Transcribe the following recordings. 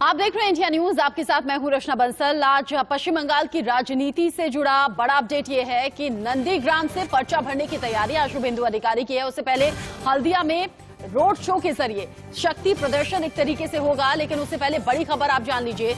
आप देख रहे हैं इंडिया न्यूज, आपके साथ मैं हूं रचना बंसल। आज पश्चिम बंगाल की राजनीति से जुड़ा बड़ा अपडेट यह है कि नंदीग्राम से पर्चा भरने की तैयारी आज शुभेंदु अधिकारी की है। उससे पहले हल्दिया में रोड शो के जरिए शक्ति प्रदर्शन एक तरीके से होगा, लेकिन उससे पहले बड़ी खबर आप जान लीजिए।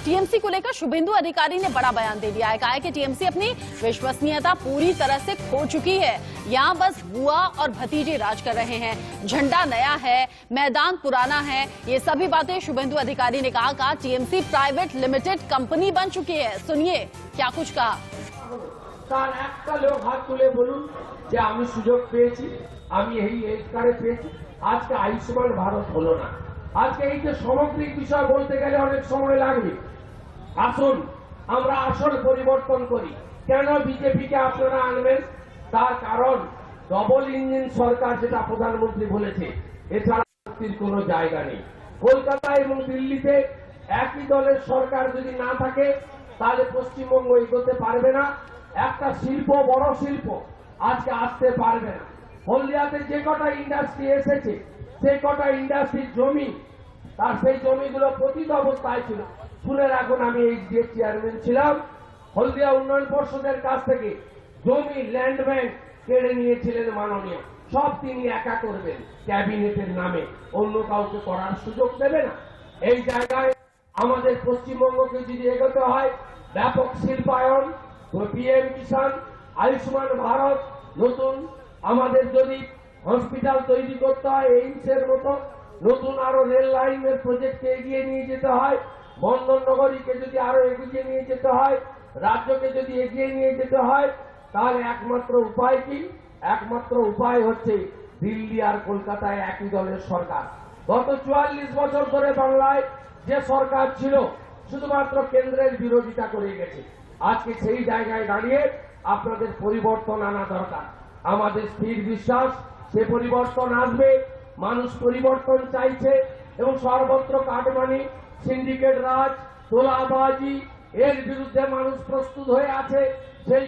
टीएमसी को लेकर शुभेंदु अधिकारी ने बड़ा बयान दे दिया है। कहा है कि टीएमसी अपनी विश्वसनीयता पूरी तरह से खो चुकी है। यहाँ बस बुआ और भतीजे राज कर रहे हैं। झंडा नया है, मैदान पुराना है, ये सभी बातें शुभेंदु अधिकारी ने कहा। टीएमसी प्राइवेट लिमिटेड कंपनी बन चुकी है। सुनिए क्या कुछ कहा। তার একটা লোক হাত তুলে বলুন যে আমি সুযোগ পেয়েছি, আমি এই এজকারে পেয়েছি, আজকে আয়ুষ্মান ভারত হলো না। আজকে এই যে সামগ্রিক বিষয় বলতে গেলে অনেক সময় লাগবে। আসুন আমরা আসল পরিবর্তন করি। কেন বিজেপিকে আপনারা আনবেন? তার কারণ ডবল ইঞ্জিন সরকার, যেটা প্রধানমন্ত্রী বলেছে, এছাড়া মুক্তির কোনো জায়গা নেই। কলকাতা এবং দিল্লিতে একই দলের সরকার যদি না থাকে তাহলে পশ্চিমবঙ্গ এগোতে পারবে না। একটা শিল্প, বড় শিল্প আজকে আসতে পারবে না। হলদিয়াতে যে কটা ইন্ডাস্ট্রি এসেছে, সেই কটা ইন্ডাস্ট্রির জমি, তার সেই জমিগুলো পতিত অবস্থায় ছিল। শুনে রাখুন, আমি এই যে চেয়ারম্যান ছিলাম, হলদিয়া উন্নয়ন পর্ষদের কাছ থেকে জমি ল্যান্ড ব্যাংক কেড়ে নিয়েছিলেন মাননীয়। সব তিনি একা করবেন ক্যাবিনেটের নামে, অন্য কাউকে করার সুযোগ দেবে না। এই জায়গায় আমাদের পশ্চিমবঙ্গকে যদি এগোতে হয়, ব্যাপক শিল্পায়ন, পিএম কিষাণ, আয়ুষ্মান ভারত, নতুন আমাদের যদি হসপিটাল তৈরি করতে হয়, এইমসের মতো নতুন আরো রেল লাইনের প্রজেক্টকে এগিয়ে নিয়ে যেতে হয়, বন্দর নগরীকে যদি আরো এগিয়ে নিয়ে যেতে হয়, রাজ্যকে যদি এগিয়ে নিয়ে যেতে হয়, তাহলে একমাত্র উপায় কি? একমাত্র উপায় হচ্ছে দিল্লি আর কলকাতায় একই দলের সরকার। গত 44 বছর ধরে বাংলায় যে সরকার ছিল শুধুমাত্র কেন্দ্রের বিরোধিতা করে গেছে। আজকে সেই জায়গায় দাঁড়িয়ে আপনাদের পরিবর্তন আনা দরকার। আমাদের স্থির বিশ্বাস সে পরিবর্তন আসবে। মানুষ পরিবর্তন চাইছে এবং সর্বত্র কাটমানি, সিন্ডিকেট রাজ, তোলাবাজি, এর বিরুদ্ধে মানুষ প্রস্তুত হয়ে আছে। সেই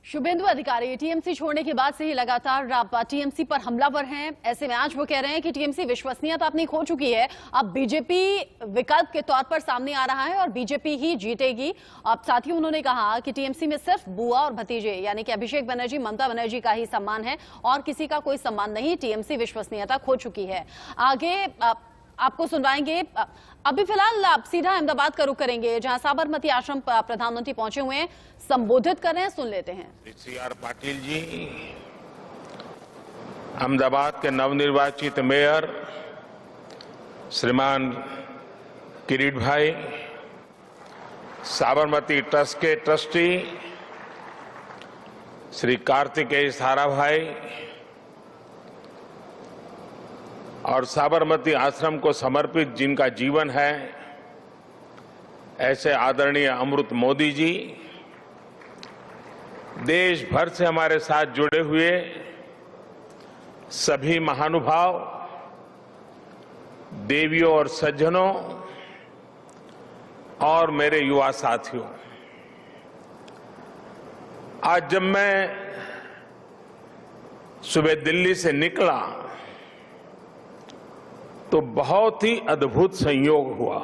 शुभेंदु अधिकारी टीएमसी छोड़ने के बाद से ही लगातार टीएमसी पर हमलावर हैं। ऐसे में आज वो कह रहे हैं कि टीएमसी विश्वसनीयता अपनी खो चुकी है। अब बीजेपी विकल्प के तौर पर सामने आ रहा है और बीजेपी ही जीतेगी। अब साथ ही उन्होंने कहा कि टीएमसी में सिर्फ बुआ और भतीजे यानी कि अभिषेक बनर्जी, ममता बनर्जी का ही सम्मान है और किसी का कोई सम्मान नहीं। टीएमसी विश्वसनीयता खो चुकी है। आगे आपको सुनवाएंगे। अभी फिलहाल आप सीधा अहमदाबाद का रुख करेंगे, जहां साबरमती आश्रम प्रधानमंत्री पहुंचे हुए हैं, संबोधित कर रहे हैं। सुन लेते हैं। CR पाटिल जी, अहमदाबाद के नवनिर्वाचित मेयर श्रीमान किरीट भाई, साबरमती ट्रस्ट के ट्रस्टी श्री कार्तिकेय सारा भाई और साबरमती आश्रम को समर्पित जिनका जीवन है, ऐसे आदरणीय अमृत मोदी जी, देश भर से हमारे साथ जुड़े हुए सभी महानुभाव, देवियों और सज्जनों और मेरे युवा साथियों, आज जब मैं सुबह दिल्ली से निकला तो बहुत ही अद्भुत संयोग हुआ।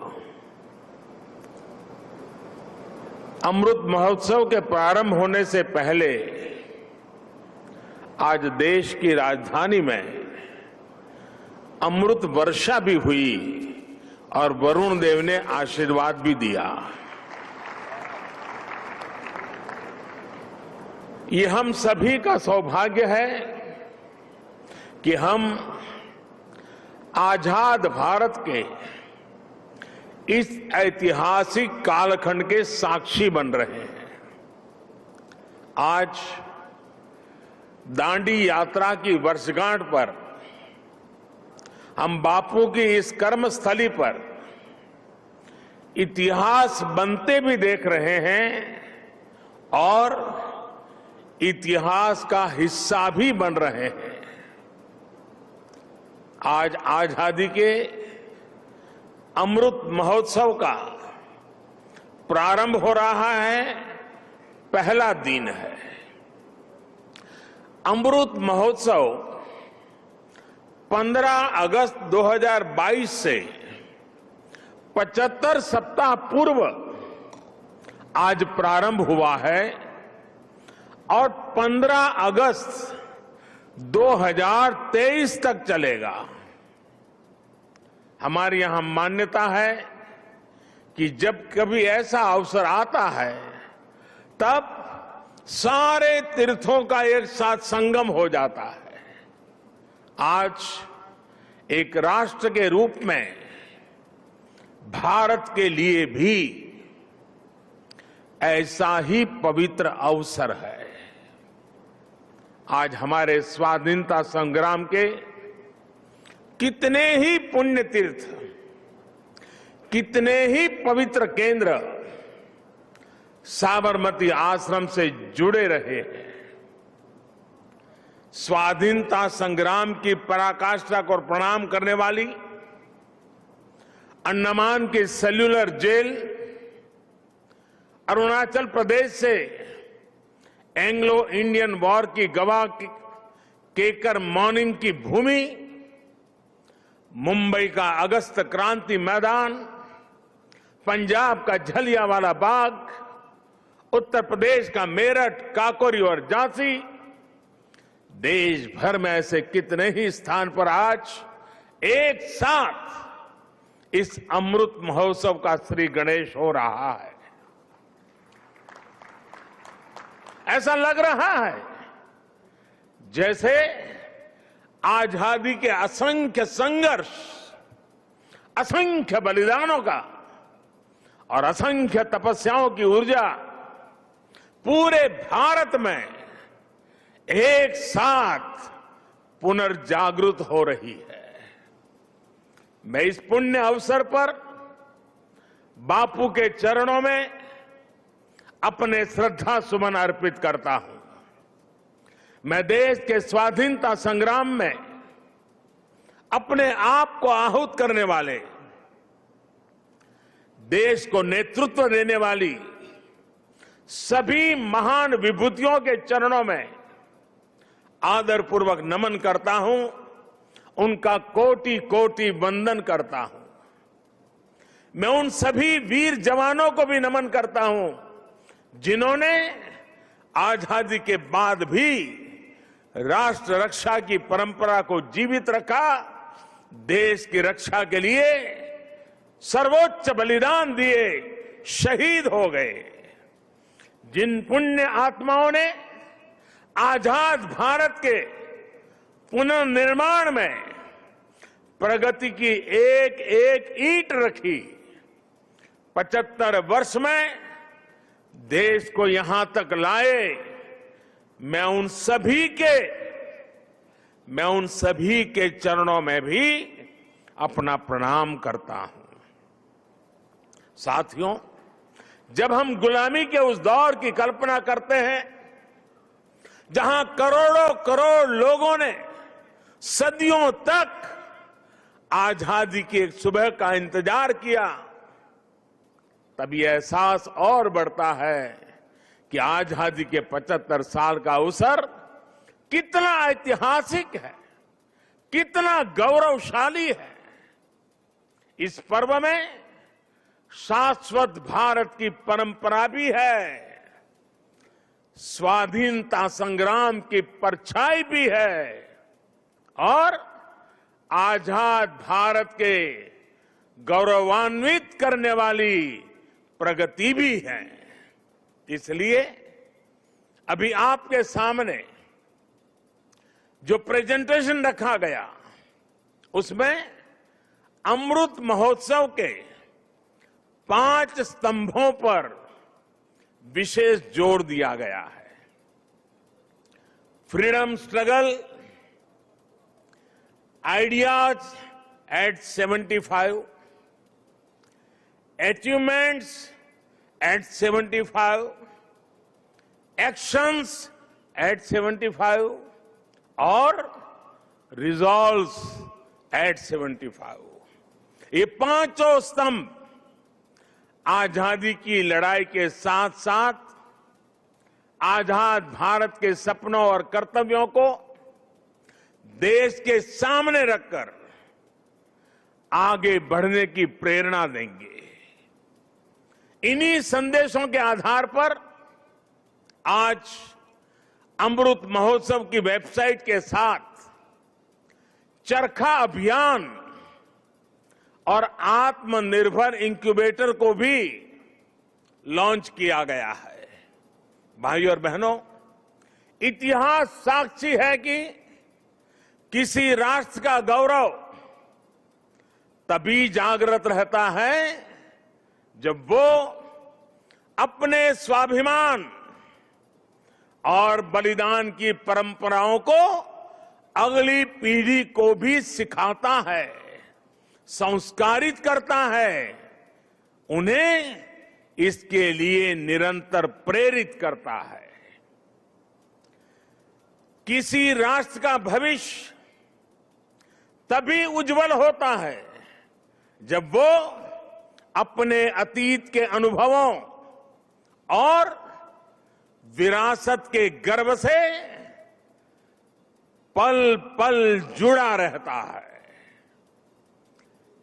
अमृत महोत्सव के प्रारंभ होने से पहले आज देश की राजधानी में अमृत वर्षा भी हुई और वरुण देव ने आशीर्वाद भी दिया। ये हम सभी का सौभाग्य है कि हम आजाद भारत के इस ऐतिहासिक कालखंड के साक्षी बन रहे हैं। आज दांडी यात्रा की वर्षगांठ पर हम बापू की इस कर्मस्थली पर इतिहास बनते भी देख रहे हैं और इतिहास का हिस्सा भी बन रहे हैं। आज आजादी के अमृत महोत्सव का प्रारंभ हो रहा है, पहला दिन है। अमृत महोत्सव 15 अगस्त 2022 से 75 सप्ताह पूर्व आज प्रारंभ हुआ है और 15 अगस्त 2023 तक चलेगा। हमारी यहां मान्यता है कि जब कभी ऐसा अवसर आता है तब सारे तीर्थों का एक साथ संगम हो जाता है। आज एक राष्ट्र के रूप में भारत के लिए भी ऐसा ही पवित्र अवसर है। आज हमारे स्वाधीनता संग्राम के कितने ही पुण्य तीर्थ, कितने ही पवित्र केंद्र साबरमती आश्रम से जुड़े रहे हैं। स्वाधीनता संग्राम की पराकाष्ठा को प्रणाम करने वाली अंडमान की सेल्यूलर जेल, अरुणाचल प्रदेश से एंग्लो इंडियन वॉर की गवाह केकर मॉर्निंग की भूमि, मुंबई का अगस्त क्रांति मैदान, पंजाब का जलियांवाला बाग, उत्तर प्रदेश का मेरठ, काकोरी और झांसी, देश भर में ऐसे कितने ही स्थान पर आज एक साथ इस अमृत महोत्सव का श्री गणेश हो रहा है। ऐसा लग रहा है जैसे आजादी के असंख्य संघर्ष, असंख्य बलिदानों का और असंख्य तपस्याओं की ऊर्जा पूरे भारत में एक साथ पुनर्जागृत हो रही है। मैं इस पुण्य अवसर पर बापू के चरणों में अपने श्रद्धा सुमन अर्पित करता हूं। मैं देश के स्वाधीनता संग्राम में अपने आप को आहूत करने वाले, देश को नेतृत्व देने वाली सभी महान विभूतियों के चरणों में आदरपूर्वक नमन करता हूं, उनका कोटि कोटि वंदन करता हूं। मैं उन सभी वीर जवानों को भी नमन करता हूं जिन्होंने आजादी के बाद भी राष्ट्र रक्षा की परंपरा को जीवित रखा, देश की रक्षा के लिए सर्वोच्च बलिदान दिए, शहीद हो गए। जिन पुण्य आत्माओं ने आजाद भारत के पुनर्निर्माण में प्रगति की एक एक ईंट रखी, 75 वर्ष में देश को यहां तक लाए, मैं उन सभी के चरणों में भी अपना प्रणाम करता हूं। साथियों, जब हम गुलामी के उस दौर की कल्पना करते हैं जहां करोड़ों करोड़ लोगों ने सदियों तक आजादी की एक सुबह का इंतजार किया, तब यह एहसास और बढ़ता है कि आजादी के 75 साल का अवसर कितना ऐतिहासिक है, कितना गौरवशाली है। इस पर्व में शाश्वत भारत की परंपरा भी है, स्वाधीनता संग्राम की परछाई भी है और आजाद भारत के गौरवान्वित करने वाली प्रगति भी है। इसलिए अभी आपके सामने जो प्रेजेंटेशन रखा गया उसमें अमृत महोत्सव के 5 स्तंभों पर विशेष जोर दिया गया है। Freedom struggle, ideas at 75, achievements at 75, actions at 75 और रिजॉल्व्स एट 75। ये पांचों स्तंभ आजादी की लड़ाई के साथ साथ आजाद भारत के सपनों और कर्तव्यों को देश के सामने रखकर आगे बढ़ने की प्रेरणा देंगे। इन्हीं संदेशों के आधार पर आज अमृत महोत्सव की वेबसाइट के साथ चरखा अभियान और आत्मनिर्भर इंक्यूबेटर को भी लॉन्च किया गया है। भाइयों और बहनों, इतिहास साक्षी है कि किसी राष्ट्र का गौरव तभी जागृत रहता है जब वो अपने स्वाभिमान और बलिदान की परंपराओं को अगली पीढ़ी को भी सिखाता है, संस्कारित करता है, उन्हें इसके लिए निरंतर प्रेरित करता है। किसी राष्ट्र का भविष्य तभी उज्जवल होता है जब वो अपने अतीत के अनुभवों और विरासत के गर्व से पल पल जुड़ा रहता है।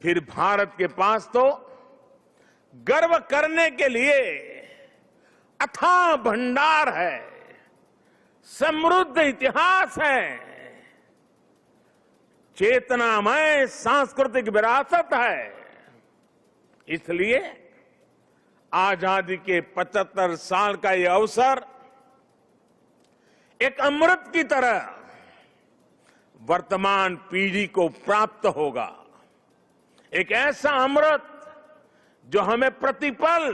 फिर भारत के पास तो गर्व करने के लिए अथाह भंडार है, समृद्ध इतिहास है, चेतनामय सांस्कृतिक विरासत है। इसलिए आजादी के 75 साल का यह अवसर एक अमृत की तरह वर्तमान पीढ़ी को प्राप्त होगा। एक ऐसा अमृत जो हमें प्रतिपल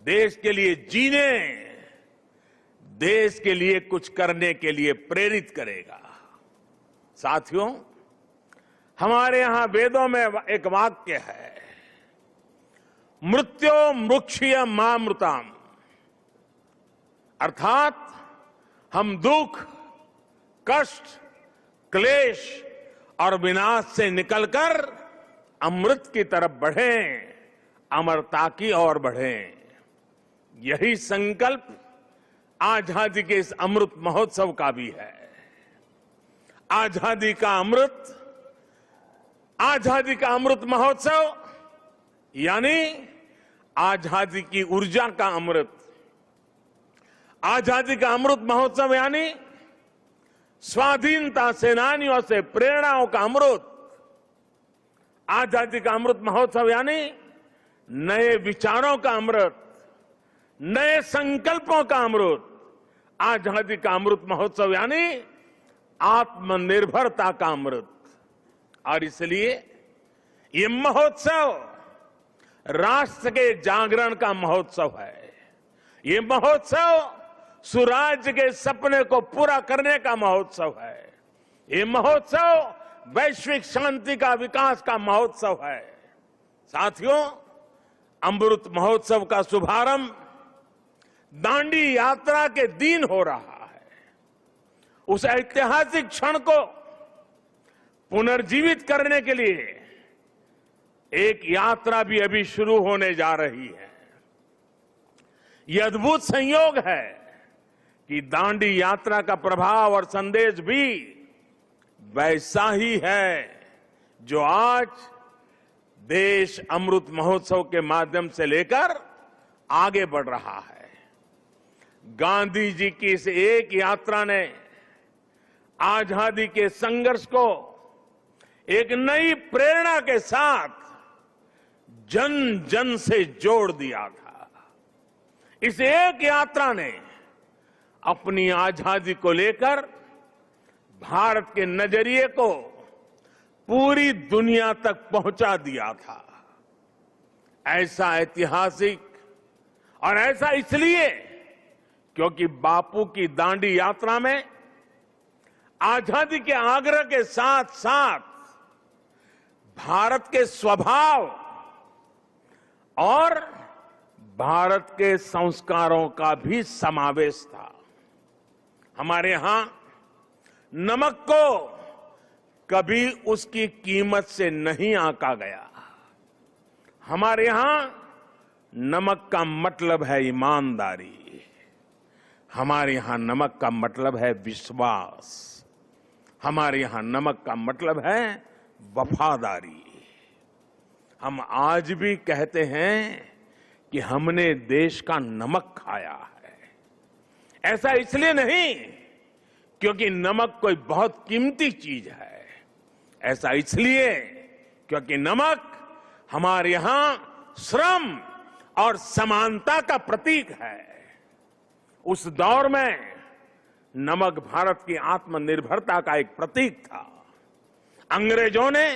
देश के लिए जीने, देश के लिए कुछ करने के लिए प्रेरित करेगा। साथियों, हमारे यहां वेदों में एक वाक्य है, मृत्यो मृक्षीय मामृताम, अर्थात हम दुख, कष्ट, क्लेश और विनाश से निकलकर अमृत की तरफ बढ़ें, अमरता की ओर बढ़ें। यही संकल्प आजादी के इस अमृत महोत्सव का भी है। आजादी का अमृत महोत्सव यानी आजादी की ऊर्जा का अमृत। आजादी का अमृत महोत्सव यानी स्वाधीनता सेनानियों से प्रेरणाओं का अमृत। आजादी का अमृत महोत्सव यानी नए विचारों का अमृत, नए संकल्पों का अमृत। आजादी का अमृत महोत्सव यानी आत्मनिर्भरता का अमृत। और इसलिए ये महोत्सव राष्ट्र के जागरण का महोत्सव है। ये महोत्सव सुराज्य के सपने को पूरा करने का महोत्सव है। ये महोत्सव वैश्विक शांति का, विकास का महोत्सव है। साथियों, अमृत महोत्सव का शुभारंभ दांडी यात्रा के दिन हो रहा है। उस ऐतिहासिक क्षण को पुनर्जीवित करने के लिए एक यात्रा भी अभी शुरू होने जा रही है। यह अद्भुत संयोग है कि दांडी यात्रा का प्रभाव और संदेश भी वैसा ही है जो आज देश अमृत महोत्सव के माध्यम से लेकर आगे बढ़ रहा है। गांधी जी की इस एक यात्रा ने आजादी के संघर्ष को एक नई प्रेरणा के साथ जन जन से जोड़ दिया था। इस एक यात्रा ने अपनी आजादी को लेकर भारत के नजरिए को पूरी दुनिया तक पहुंचा दिया था। ऐसा ऐतिहासिक और ऐसा इसलिए क्योंकि बापू की दांडी यात्रा में आजादी के आग्रह के साथ साथ भारत के स्वभाव और भारत के संस्कारों का भी समावेश था। हमारे यहां नमक को कभी उसकी कीमत से नहीं आंका गया। हमारे यहां नमक का मतलब है ईमानदारी। हमारे यहां नमक का मतलब है विश्वास। हमारे यहां नमक का मतलब है वफादारी। हम आज भी कहते हैं कि हमने देश का नमक खाया है। ऐसा इसलिए नहीं क्योंकि नमक कोई बहुत कीमती चीज है, ऐसा इसलिए क्योंकि नमक हमारे यहां श्रम और समानता का प्रतीक है। उस दौर में नमक भारत की आत्मनिर्भरता का एक प्रतीक था। अंग्रेजों ने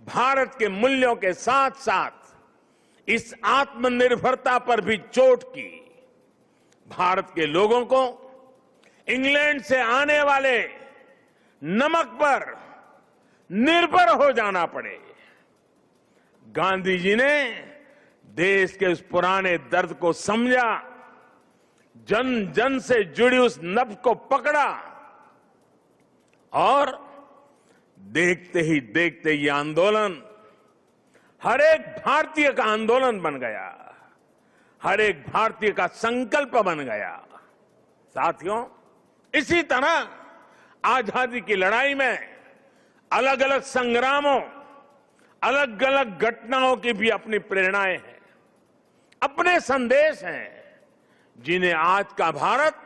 भारत के मूल्यों के साथ साथ इस आत्मनिर्भरता पर भी चोट की। भारत के लोगों को इंग्लैंड से आने वाले नमक पर निर्भर हो जाना पड़े। गांधी जी ने देश के उस पुराने दर्द को समझा, जन जन से जुड़ी उस नब्ज को पकड़ा और देखते ही देखते ये आंदोलन हर एक भारतीय का आंदोलन बन गया, हर एक भारतीय का संकल्प बन गया। साथियों, इसी तरह आजादी की लड़ाई में अलग अलग संग्रामों, अलग अलग घटनाओं की भी अपनी प्रेरणाएं हैं, अपने संदेश हैं, जिन्हें आज का भारत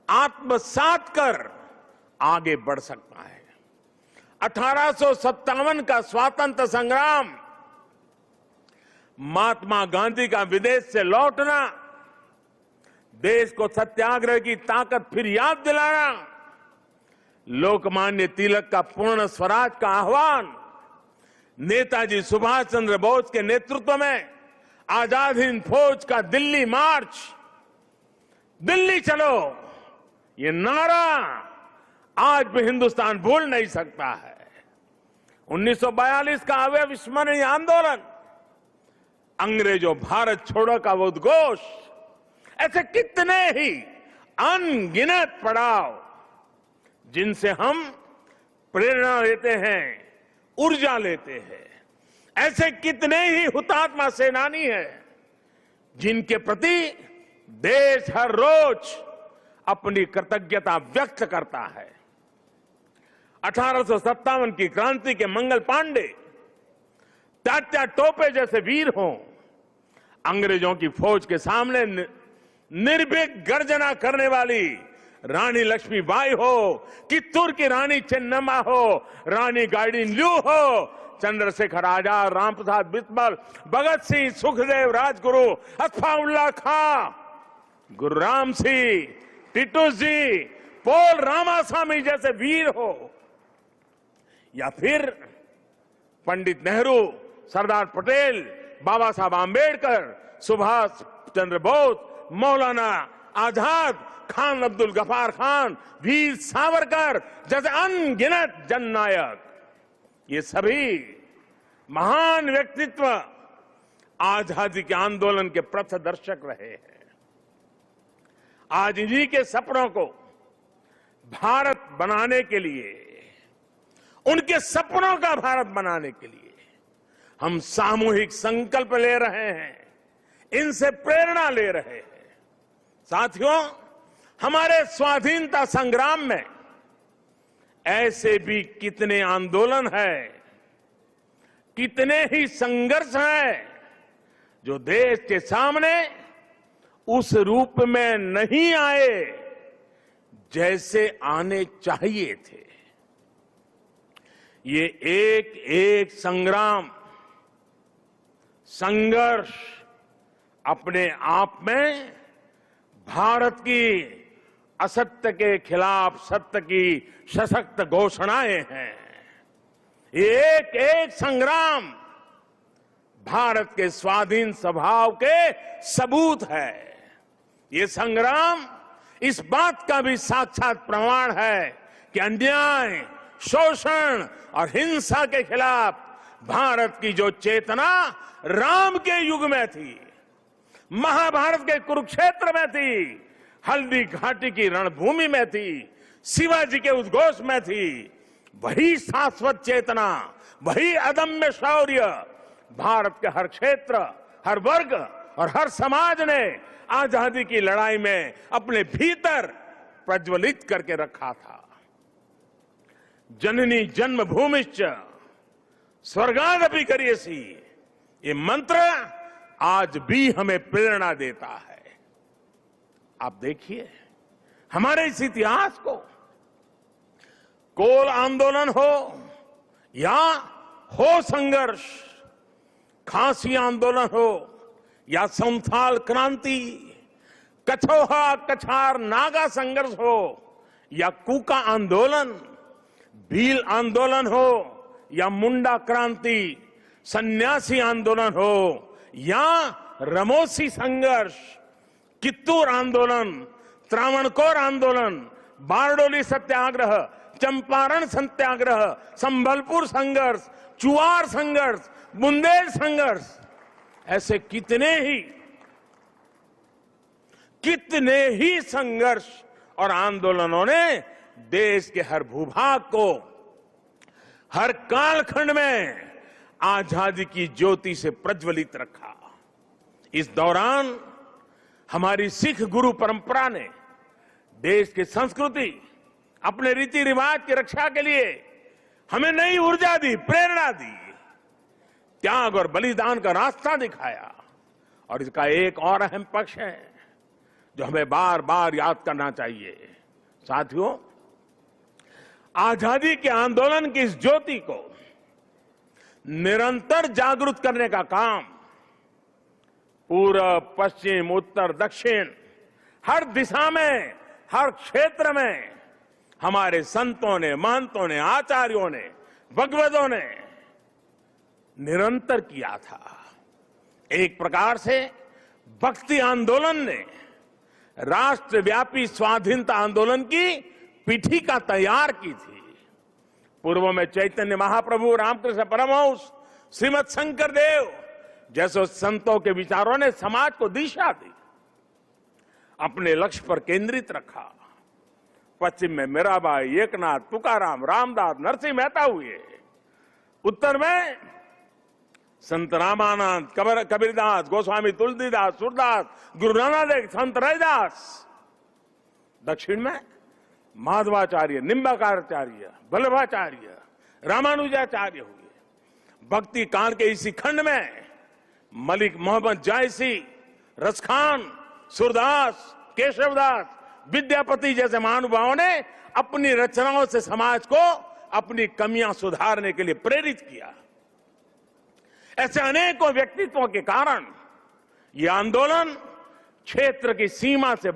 आत्मसात कर आगे बढ़ सकता है। 1857 का स्वातंत्र्य संग्राम, महात्मा गांधी का विदेश से लौटना, देश को सत्याग्रह की ताकत फिर याद दिलाना, लोकमान्य तिलक का पूर्ण स्वराज का आह्वान, नेताजी सुभाष चंद्र बोस के नेतृत्व में आजाद हिंद फौज का दिल्ली मार्च, दिल्ली चलो, ये नारा आज भी हिंदुस्तान भूल नहीं सकता है। 1942 का अविस्मरणीय आंदोलन, अंग्रेजों भारत छोड़ो का वो उद्घोष, ऐसे कितने ही अनगिनत पड़ाव जिनसे हम प्रेरणा लेते हैं, ऊर्जा लेते हैं। ऐसे कितने ही हुतात्मा सेनानी हैं जिनके प्रति देश हर रोज अपनी कृतज्ञता व्यक्त करता है। 1857 की क्रांति के मंगल पांडे, तात्या टोपे जैसे वीर हों, अंग्रेजों की फौज के सामने निर्भीक गर्जना करने वाली रानी लक्ष्मीबाई हो, कित्तूर की रानी चेन्नम्मा हो, रानी गाइडिनल्यू हो, चंद्रशेखर आजाद, रामप्रसाद बिस्मिल, भगत सिंह, सुखदेव, राजगुरु, अत्फाउल्लाह खां, गुरुराम सिंह, टिटू जी, पोल रामास्वामी जैसे वीर हो, या फिर पंडित नेहरू, सरदार पटेल, बाबा साहब आंबेडकर, सुभाष चंद्र बोस, मौलाना आजाद, खान अब्दुल गफार खान, वीर सावरकर जैसे अनगिनत जननायक, ये सभी महान व्यक्तित्व आजादी के आंदोलन के पथदर्शक रहे हैं। आज इन्हीं के सपनों को भारत बनाने के लिए, उनके सपनों का भारत बनाने के लिए हम सामूहिक संकल्प ले रहे हैं, इनसे प्रेरणा ले रहे हैं। साथियों, हमारे स्वाधीनता संग्राम में ऐसे भी कितने आंदोलन हैं, कितने ही संघर्ष हैं जो देश के सामने उस रूप में नहीं आए जैसे आने चाहिए थे। ये एक एक संग्राम, संघर्ष अपने आप में भारत की असत्य के खिलाफ सत्य की सशक्त घोषणाएं हैं। एक एक संग्राम भारत के स्वाधीन स्वभाव के सबूत है। ये संग्राम इस बात का भी साक्षात प्रमाण है कि अन्याय, शोषण और हिंसा के खिलाफ भारत की जो चेतना राम के युग में थी, महाभारत के कुरुक्षेत्र में थी, हल्दी घाटी की रणभूमि में थी, शिवाजी के उद्घोष में थी, वही शाश्वत चेतना, वही अदम्य शौर्य भारत के हर क्षेत्र, हर वर्ग और हर समाज ने आजादी की लड़ाई में अपने भीतर प्रज्वलित करके रखा था। जननी जन्मभूमिश्च स्वर्गादपि करियसी, ये मंत्र आज भी हमें प्रेरणा देता है। आप देखिए हमारे इस इतिहास को, कोल आंदोलन हो या हो संघर्ष, खासी आंदोलन हो या संथाल क्रांति, कछोहा कछार नागा संघर्ष हो या कूका आंदोलन, भील आंदोलन हो या मुंडा क्रांति, सन्यासी आंदोलन हो या रमोसी संघर्ष, कित्तूर आंदोलन, त्रावणकोर आंदोलन, बारडोली सत्याग्रह, चंपारण सत्याग्रह, संबलपुर संघर्ष, चुआर संघर्ष, बुंदेल संघर्ष, ऐसे कितने ही संघर्ष और आंदोलनों ने देश के हर भूभाग को, हर कालखंड में आजादी की ज्योति से प्रज्वलित रखा। इस दौरान हमारी सिख गुरु परंपरा ने देश की संस्कृति, अपने रीति रिवाज की रक्षा के लिए हमें नई ऊर्जा दी, प्रेरणा दी, त्याग और बलिदान का रास्ता दिखाया। और इसका एक और अहम पक्ष है जो हमें बार बार याद करना चाहिए। साथियों, आजादी के आंदोलन की इस ज्योति को निरंतर जागृत करने का काम पूरब, पश्चिम, उत्तर, दक्षिण, हर दिशा में, हर क्षेत्र में हमारे संतों ने, महंतों ने, आचार्यों ने, भगवतों ने निरंतर किया था। एक प्रकार से भक्ति आंदोलन ने राष्ट्रव्यापी स्वाधीनता आंदोलन की पीठिका तैयार की थी। पूर्व में चैतन्य महाप्रभु, रामकृष्ण परमहंस, श्रीमद शंकर देव जैसे संतों के विचारों ने समाज को दिशा दी, अपने लक्ष्य पर केंद्रित रखा। पश्चिम में मीराबाई, एकनाथ, तुकाराम, रामदास, नरसिंह मेहता हुए। उत्तर में संत रामानंद, कबीरदास, गोस्वामी तुलसीदास, सूरदास, गुरु नानक देव, संत रविदास। दक्षिण में माधवाचार्य, निम्बाकारचार्य, वल्लभाचार्य, रामानुजाचार्य हुए। भक्ति काल के इसी खंड में मलिक मोहम्मद जायसी, रसखान, सूरदास, केशवदास, विद्यापति जैसे महानुभावों ने अपनी रचनाओं से समाज को अपनी कमियां सुधारने के लिए प्रेरित किया। ऐसे अनेकों व्यक्तित्वों के कारण यह आंदोलन क्षेत्र की सीमा से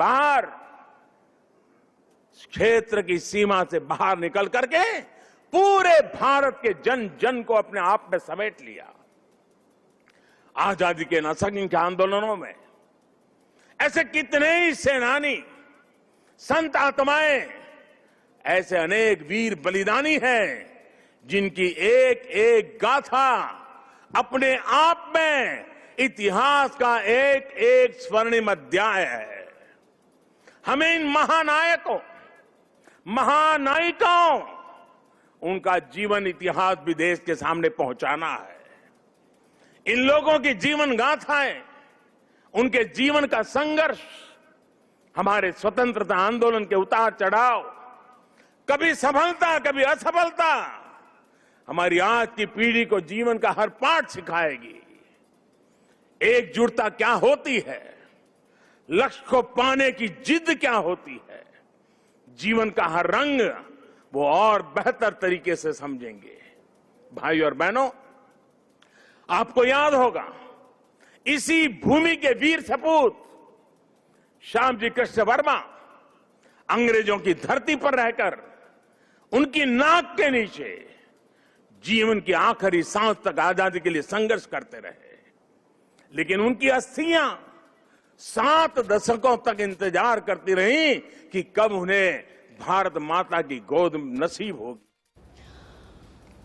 बाहर निकल करके पूरे भारत के जन जन को अपने आप में समेट लिया। आजादी के असंख्य आंदोलनों में ऐसे कितने ही सेनानी, संत आत्माएं, ऐसे अनेक वीर बलिदानी हैं जिनकी एक एक गाथा अपने आप में इतिहास का एक एक स्वर्णिम अध्याय है। हमें इन महानायकों, महानायिकाओं, उनका जीवन इतिहास भी देश के सामने पहुंचाना है। इन लोगों की जीवन गाथाएं, उनके जीवन का संघर्ष, हमारे स्वतंत्रता आंदोलन के उतार चढ़ाव, कभी सफलता कभी असफलता, हमारी आज की पीढ़ी को जीवन का हर पाठ सिखाएगी। एकजुटता क्या होती है, लक्ष्य को पाने की जिद क्या होती है, जीवन का हर रंग वो और बेहतर तरीके से समझेंगे। भाई और बहनों, आपको याद होगा इसी भूमि के वीर सपूत श्यामजी कृष्ण वर्मा अंग्रेजों की धरती पर रहकर उनकी नाक के नीचे जीवन की आखिरी सांस तक आजादी के लिए संघर्ष करते रहे। लेकिन उनकी अस्थियां 7 दशकों तक इंतजार करती रही कि कब उन्हें भारत माता की गोद नसीब होगी।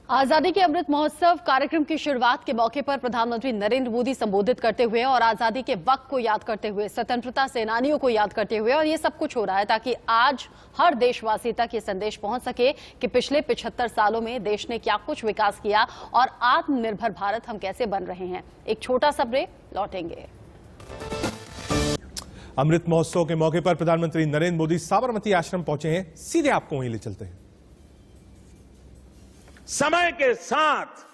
आजादी के अमृत महोत्सव कार्यक्रम की शुरुआत के मौके पर प्रधानमंत्री नरेंद्र मोदी संबोधित करते हुए और आजादी के वक्त को याद करते हुए, स्वतंत्रता सेनानियों को याद करते हुए, और ये सब कुछ हो रहा है ताकि आज हर देशवासी तक ये संदेश पहुंच सके कि पिछले 75 सालों में देश ने क्या कुछ विकास किया और आत्मनिर्भर भारत हम कैसे बन रहे हैं। एक छोटा सा ब्रेक, लौटेंगे। अमृत महोत्सव के मौके पर प्रधानमंत्री नरेंद्र मोदी साबरमती आश्रम पहुंचे हैं। सीधे आपको वहीं ले चलते हैं। समय के साथ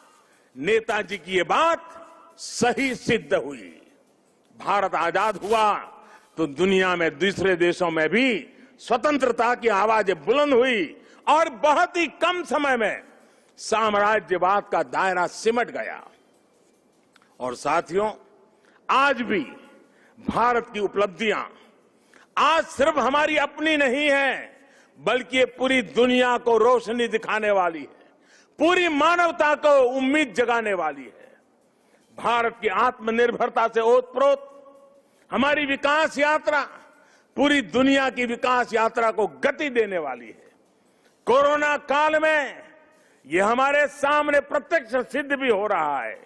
नेताजी की ये बात सही सिद्ध हुई। भारत आजाद हुआ तो दुनिया में दूसरे देशों में भी स्वतंत्रता की आवाजें बुलंद हुई और बहुत ही कम समय में साम्राज्यवाद का दायरा सिमट गया। और साथियों, आज भी भारत की उपलब्धियां आज सिर्फ हमारी अपनी नहीं है, बल्कि ये पूरी दुनिया को रोशनी दिखाने वाली है, पूरी मानवता को उम्मीद जगाने वाली है। भारत की आत्मनिर्भरता से ओतप्रोत हमारी विकास यात्रा पूरी दुनिया की विकास यात्रा को गति देने वाली है। कोरोना काल में ये हमारे सामने प्रत्यक्ष सिद्ध भी हो रहा है।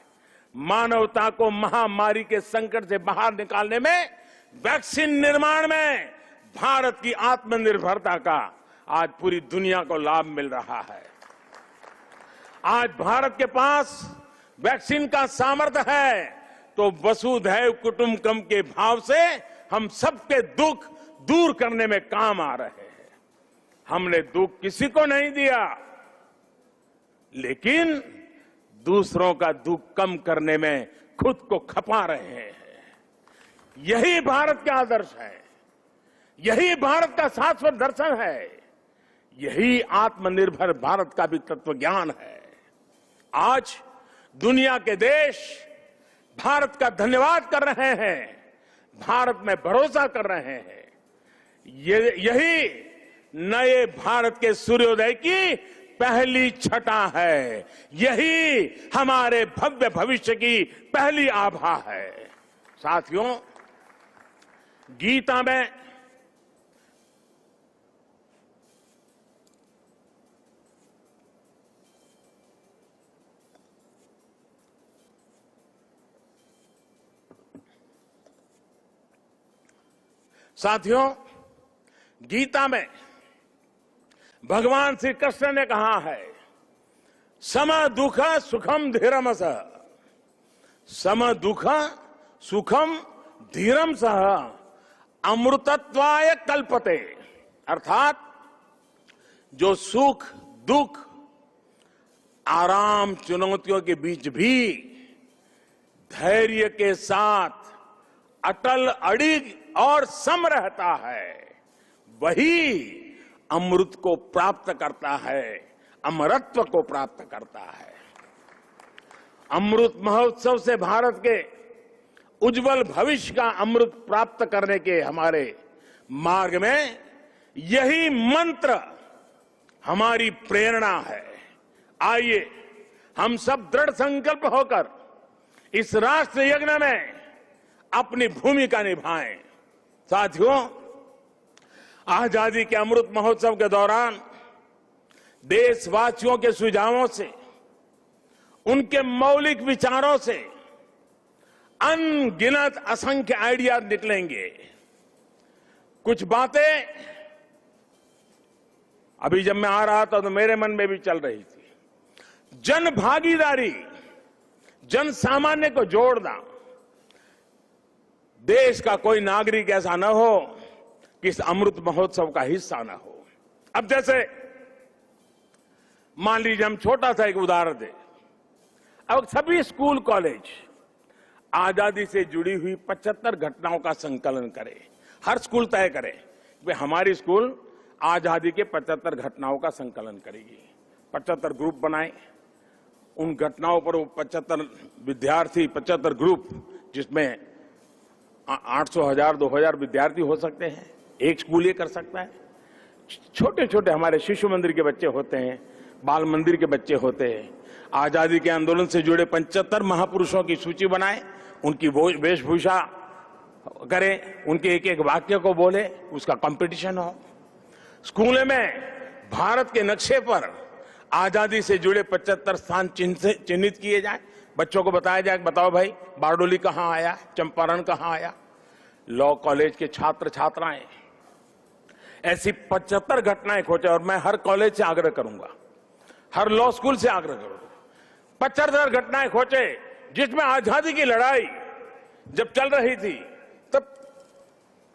मानवता को महामारी के संकट से बाहर निकालने में, वैक्सीन निर्माण में भारत की आत्मनिर्भरता का आज पूरी दुनिया को लाभ मिल रहा है। आज भारत के पास वैक्सीन का सामर्थ्य है तो वसुधैव कुटुंबकम के भाव से हम सबके दुख दूर करने में काम आ रहे हैं। हमने दुख किसी को नहीं दिया, लेकिन दूसरों का दुख कम करने में खुद को खपा रहे हैं। यही भारत का आदर्श है, यही भारत का शाश्वत दर्शन है, यही आत्मनिर्भर भारत का भी तत्व ज्ञान है। आज दुनिया के देश भारत का धन्यवाद कर रहे हैं, भारत में भरोसा कर रहे हैं। यही नए भारत के सूर्योदय की पहली छटा है, यही हमारे भव्य भविष्य की पहली आभा है। साथियों, गीता में भगवान श्री कृष्ण ने कहा है, सम दुख सुखम धीरम सह, सम दुख सुखम धीरम सह अमृतत्वाय कल्पते। अर्थात जो सुख दुख आराम चुनौतियों के बीच भी धैर्य के साथ अटल अड़िग और सम रहता है, वही अमृत को प्राप्त करता है, अमरत्व को प्राप्त करता है। अमृत महोत्सव से भारत के उज्जवल भविष्य का अमृत प्राप्त करने के हमारे मार्ग में यही मंत्र हमारी प्रेरणा है। आइए हम सब दृढ़ संकल्प होकर इस राष्ट्र यज्ञ में अपनी भूमिका निभाएं। साथियों, आजादी के अमृत महोत्सव के दौरान देशवासियों के सुझावों से, उनके मौलिक विचारों से अनगिनत असंख्य आइडिया निकलेंगे। कुछ बातें अभी जब मैं आ रहा था तो मेरे मन में भी चल रही थी। जन भागीदारी, जन सामान्य को जोड़ना। देश का कोई नागरिक ऐसा न हो कि इस अमृत महोत्सव का हिस्सा न हो। अब जैसे मान लीजिए हम छोटा सा एक उदाहरण दें। अब सभी स्कूल कॉलेज आजादी से जुड़ी हुई 75 घटनाओं का संकलन करें। हर स्कूल तय करे कि हमारी स्कूल आजादी के 75 घटनाओं का संकलन करेगी। 75 ग्रुप बनाए, उन घटनाओं पर वो 75 विद्यार्थी, 75 ग्रुप, जिसमें 800, 1000, 2000 विद्यार्थी हो सकते हैं। एक स्कूल ये कर सकता है। छोटे छोटे हमारे शिशु मंदिर के बच्चे होते हैं, बाल मंदिर के बच्चे होते हैं। आजादी के आंदोलन से जुड़े 75 महापुरुषों की सूची बनाए, उनकी वेशभूषा करें, उनके एक एक वाक्य को बोले, उसका कंपटीशन हो। स्कूल में भारत के नक्शे पर आजादी से जुड़े 75 स्थान चिन्हित किए जाए। बच्चों को बताया जाए, बताओ भाई बारडोली कहां आया, चंपारण कहां आया। लॉ कॉलेज के छात्र छात्राएं ऐसी 75 घटनाएं खोजे, और मैं हर कॉलेज से आग्रह करूंगा, हर लॉ स्कूल से आग्रह करूंगा, 75 घटनाएं खोजे जिसमें आजादी की लड़ाई जब चल रही थी तब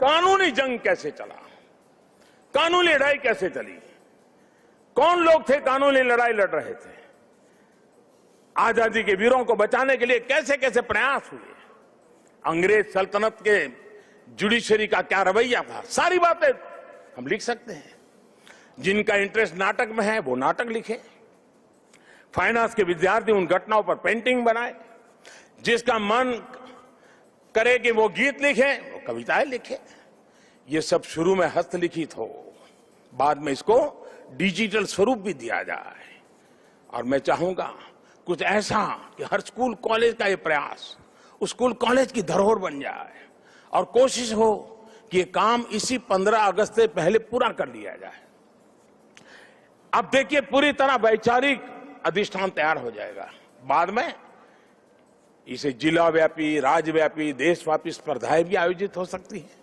कानूनी जंग कैसे चला, कानूनी लड़ाई कैसे चली, कौन लोग थे कानूनी लड़ाई लड़ रहे थे, आजादी के वीरों को बचाने के लिए कैसे कैसे प्रयास हुए, अंग्रेज सल्तनत के जुडिशरी का क्या रवैया था, सारी बातें हम लिख सकते हैं। जिनका इंटरेस्ट नाटक में है वो नाटक लिखे, फाइनेंस के विद्यार्थी उन घटनाओं पर पेंटिंग बनाए, जिसका मन करे कि वो गीत लिखे वो कविताएं लिखे। ये सब शुरू में हस्तलिखित हो, बाद में इसको डिजिटल स्वरूप भी दिया जाए। और मैं चाहूंगा कुछ ऐसा कि हर स्कूल कॉलेज का ये प्रयास उस स्कूल कॉलेज की धरोहर बन जाए और कोशिश हो कि ये काम इसी 15 अगस्त से पहले पूरा कर लिया जाए। अब देखिए पूरी तरह वैचारिक अधिष्ठान तैयार हो जाएगा, बाद में इसे जिला व्यापी, राज्यव्यापी, देशव्यापी स्पर्धाएं भी आयोजित हो सकती हैं।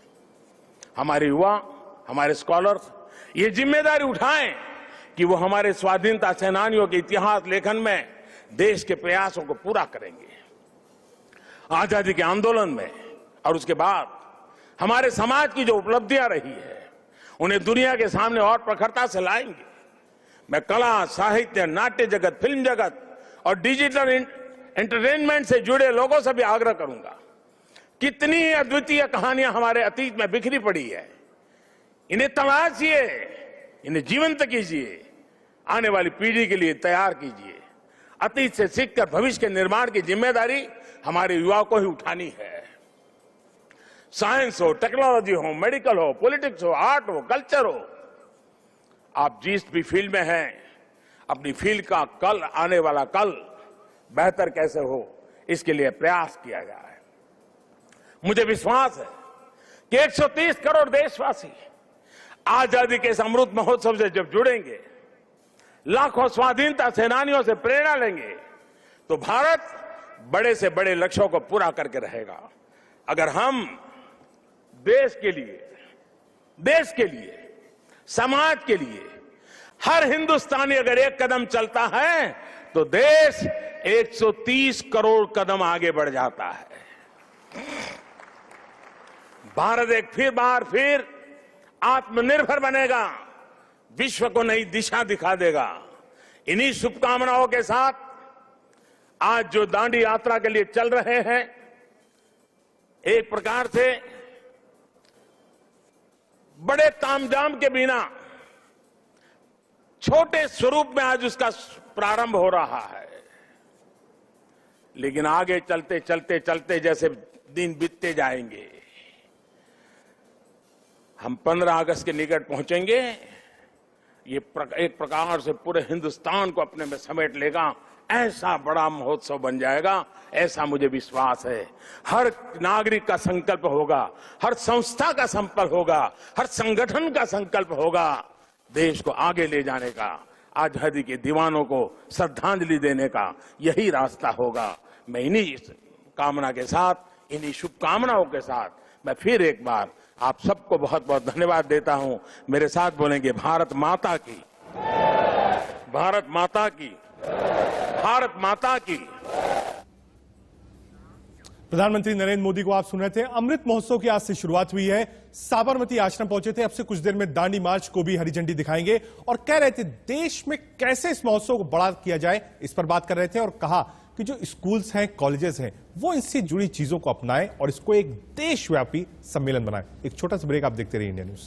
हमारे युवा, हमारे स्कॉलर्स ये जिम्मेदारी उठाएं कि वो हमारे स्वाधीनता सेनानियों के इतिहास लेखन में देश के प्रयासों को पूरा करेंगे। आजादी के आंदोलन में और उसके बाद हमारे समाज की जो उपलब्धियां रही है उन्हें दुनिया के सामने और प्रखरता से लाएंगे। मैं कला, साहित्य, नाट्य जगत, फिल्म जगत और डिजिटल एंटरटेनमेंट से जुड़े लोगों से भी आग्रह करूंगा, कितनी ही अद्वितीय कहानियां हमारे अतीत में बिखरी पड़ी है, इन्हें तलाशिए, इन्हें जीवंत कीजिए, आने वाली पीढ़ी के लिए तैयार कीजिए। अतीत से सीखकर भविष्य के निर्माण की जिम्मेदारी हमारे युवाओं को ही उठानी है। साइंस हो, टेक्नोलॉजी हो, मेडिकल हो, पॉलिटिक्स हो, आर्ट हो, कल्चर हो, आप जिस भी फील्ड में हैं, अपनी फील्ड का कल, आने वाला कल बेहतर कैसे हो इसके लिए प्रयास किया जाए। मुझे विश्वास है कि 130 करोड़ देशवासी आजादी के इस अमृत महोत्सव से जब जुड़ेंगे, लाखों स्वाधीनता सेनानियों से प्रेरणा लेंगे, तो भारत बड़े से बड़े लक्ष्यों को पूरा करके रहेगा। अगर हम देश के लिए, समाज के लिए हर हिंदुस्तानी अगर एक कदम चलता है तो देश 130 करोड़ कदम आगे बढ़ जाता है। भारत एक बार फिर आत्मनिर्भर बनेगा, विश्व को नई दिशा दिखा देगा। इन्हीं शुभकामनाओं के साथ आज जो दांडी यात्रा के लिए चल रहे हैं, एक प्रकार से बड़े तामझाम के बिना छोटे स्वरूप में आज उसका प्रारंभ हो रहा है, लेकिन आगे चलते चलते चलते जैसे दिन बीतते जाएंगे, हम 15 अगस्त के निकट पहुंचेंगे। ये एक प्रकार से पूरे हिंदुस्तान को अपने में समेट लेगा, ऐसा बड़ा महोत्सव बन जाएगा, ऐसा मुझे विश्वास है। हर नागरिक का संकल्प होगा, हर संस्था का संकल्प होगा, हर संगठन का संकल्प होगा देश को आगे ले जाने का, आजादी के दीवानों को श्रद्धांजलि देने का यही रास्ता होगा। मैं इन्हीं कामना के साथ, इन्हीं शुभकामनाओं के साथ मैं फिर एक बार आप सबको बहुत बहुत धन्यवाद देता हूं। मेरे साथ बोलेंगे भारत माता की, भारत माता की, भारत माता की। प्रधानमंत्री नरेंद्र मोदी को आप सुन रहे थे। अमृत महोत्सव की आज से शुरुआत हुई है, साबरमती आश्रम पहुंचे थे, अब से कुछ देर में दांडी मार्च को भी हरी झंडी दिखाएंगे और कह रहे थे देश में कैसे इस महोत्सव को बड़ा किया जाए, इस पर बात कर रहे थे और कहा कि जो स्कूल्स हैं, कॉलेजेस हैं, वो इससे जुड़ी चीजों को अपनाएं और इसको एक देशव्यापी सम्मेलन बनाएं। एक छोटा सा ब्रेक, आप देखते रहिए इंडिया न्यूज।